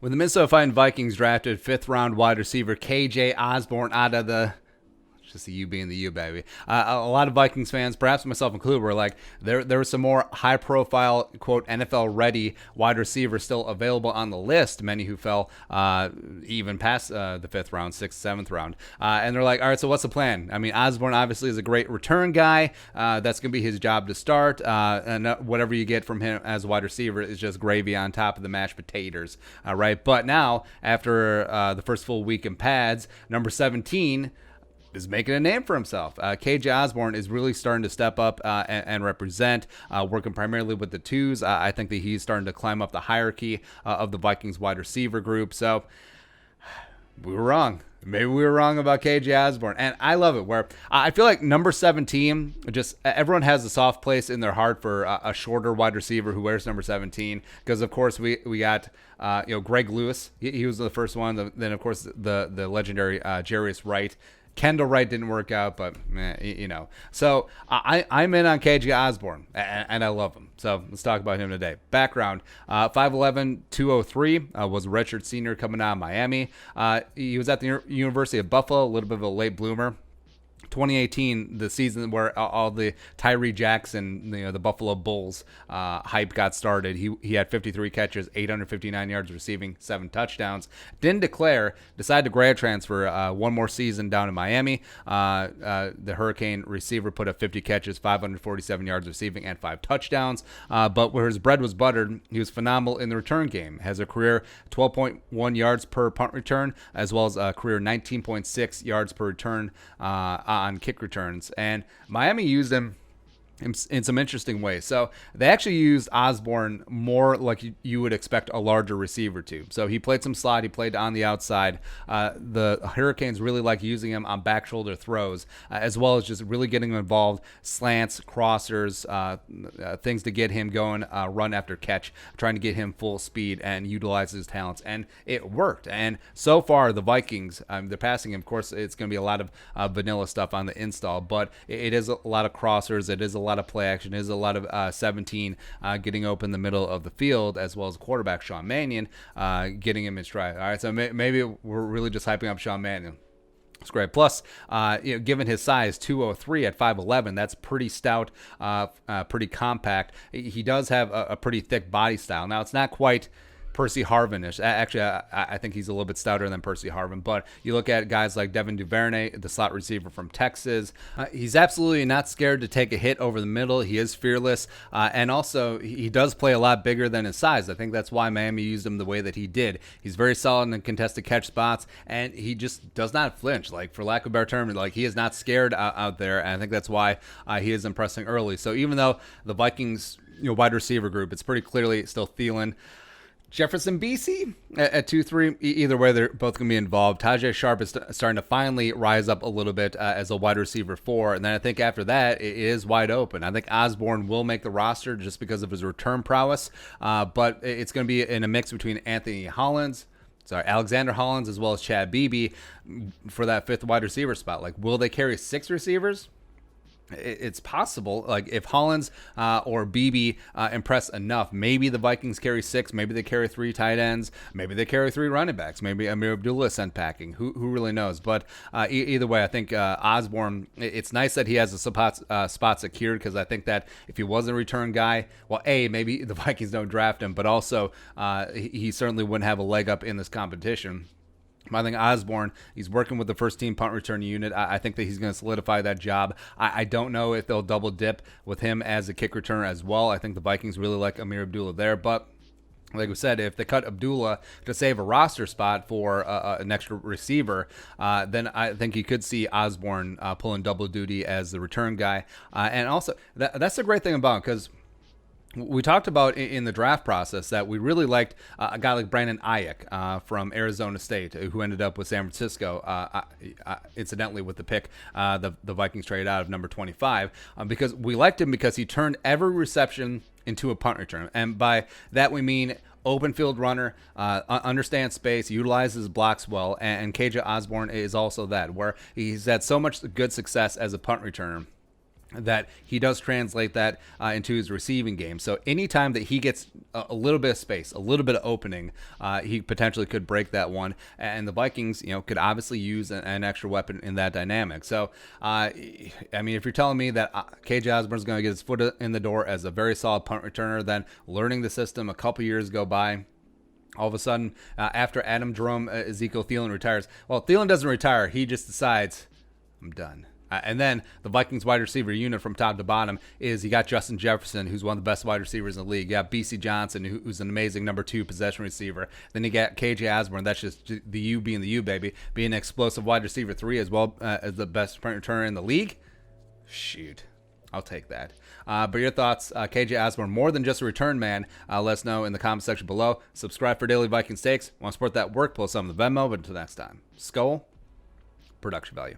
When the Minnesota Vikings drafted fifth-round wide receiver KJ Osborn out of the just the U being the U, baby. A lot of Vikings fans, perhaps myself included, were like, there were some more high-profile, quote, NFL-ready wide receivers still available on the list, many who fell even past the fifth round, sixth, seventh round. And they're like, all right, so what's the plan? I mean, Osborn obviously is a great return guy. That's going to be his job to start. And whatever you get from him as a wide receiver is just gravy on top of the mashed potatoes, right? But now, after the first full week in pads, number 17 is making a name for himself. KJ Osborn is really starting to step up and represent, working primarily with the twos. I think that he's starting to climb up the hierarchy of the Vikings wide receiver group. So we were wrong. Maybe we were wrong about KJ Osborn. And I love it where I feel like number 17, just everyone has a soft place in their heart for a shorter wide receiver who wears number 17. Because, of course, we got Greg Lewis. He was the first one. Then, of course, the legendary Jarius Wright. Kendall Wright didn't work out, but So I'm in on KJ Osborn, and I love him. So let's talk about him today. Background: 5'11", 203, was a redshirt senior coming out of Miami. He was at the University of Buffalo, a little bit of a late bloomer. 2018, the season where all the Tyree Jackson, the Buffalo Bulls hype got started. He had 53 catches, 859 yards receiving, 7 touchdowns. Didn't declare, decided to grad transfer one more season down in Miami. The Hurricane receiver put up 50 catches, 547 yards receiving, and 5 touchdowns. But where his bread was buttered, he was phenomenal in the return game. Has a career 12.1 yards per punt return, as well as a career 19.6 yards per return on kick returns. And Miami used him in some interesting ways. So they actually used Osborn more like you would expect a larger receiver to. So he played some slot. He played on the outside. The Hurricanes really like using him on back shoulder throws, as well as just really getting him involved, slants, crossers, things to get him going, run after catch, trying to get him full speed and utilize his talents. And it worked. And so far, the Vikings, they're passing him. Of course, it's going to be a lot of vanilla stuff on the install, but it is a lot of crossers. It is a lot of play action. It is a lot of 17 getting open the middle of the field, as well as quarterback Sean Mannion getting him in stride. All right, so maybe we're really just hyping up Sean Mannion. It's great. Plus, given his size, 203 at 5'11", that's pretty stout, pretty compact. He does have a pretty thick body style. Now, it's not quite Percy Harvin-ish. Actually, I think he's a little bit stouter than Percy Harvin. But you look at guys like Devin Duvernay, the slot receiver from Texas. He's absolutely not scared to take a hit over the middle. He is fearless. And also, he does play a lot bigger than his size. I think that's why Miami used him the way that he did. He's very solid in contested catch spots, and he just does not flinch. Like, for lack of a better term, like, he is not scared out there. And I think that's why he is impressing early. So even though the Vikings wide receiver group, it's pretty clearly still Thielen, Jefferson BC at 2-3. Either way, they're both going to be involved. Tajay Sharp is starting to finally rise up a little bit as a wide receiver 4. And then I think after that, it is wide open. I think Osborn will make the roster just because of his return prowess. But it's going to be in a mix between Alexander Hollins, as well as Chad Beebe for that 5th wide receiver spot. Like, will they carry 6 receivers? It's possible. Like, if Hollins or Beebe impress enough, maybe the Vikings carry 6. Maybe they carry 3 tight ends. Maybe they carry 3 running backs. Maybe Amir Abdullah is sent packing. Who really knows? But either way, I think Osborn, it's nice that he has a spot secured, because I think that if he wasn't a return guy, well, maybe the Vikings don't draft him, but also he certainly wouldn't have a leg up in this competition. I think Osborn, he's working with the first team punt return unit. I think that he's going to solidify that job. I don't know if they'll double dip with him as a kick returner as well. I think the Vikings really like Amir Abdullah there. But like we said, if they cut Abdullah to save a roster spot for an extra receiver, then I think you could see Osborn pulling double duty as the return guy. And also, that's the great thing about him, because we talked about in the draft process that we really liked a guy like Brandon Ayuk from Arizona State, who ended up with San Francisco, incidentally with the pick the Vikings traded out of number 25, because we liked him because he turned every reception into a punt return. And by that we mean open field runner, understands space, utilizes blocks well, and KJ Osborn is also that, where he's had so much good success as a punt returner. that he does translate that into his receiving game. So anytime that he gets a little bit of space, a little bit of opening, he potentially could break that one. And the Vikings, could obviously use an extra weapon in that dynamic. So, I mean, if you're telling me that KJ Osborn is going to get his foot in the door as a very solid punt returner, then learning the system, a couple years go by, all of a sudden, after Adam Jerome, Ezekiel Thielen retires. Well, Thielen doesn't retire. He just decides, I'm done. And then the Vikings wide receiver unit from top to bottom is you got Justin Jefferson, who's one of the best wide receivers in the league. You got BC Johnson, who's an amazing number 2 possession receiver. Then you got KJ Osborn. That's just the U being the U, baby. Being an explosive wide receiver 3 as well as the best punt returner in the league. Shoot. I'll take that. But your thoughts, KJ Osborn, more than just a return man, let us know in the comment section below. Subscribe for daily Viking Stakes. Want to support that work, pull some of the Venmo. But until next time, Skull, production value.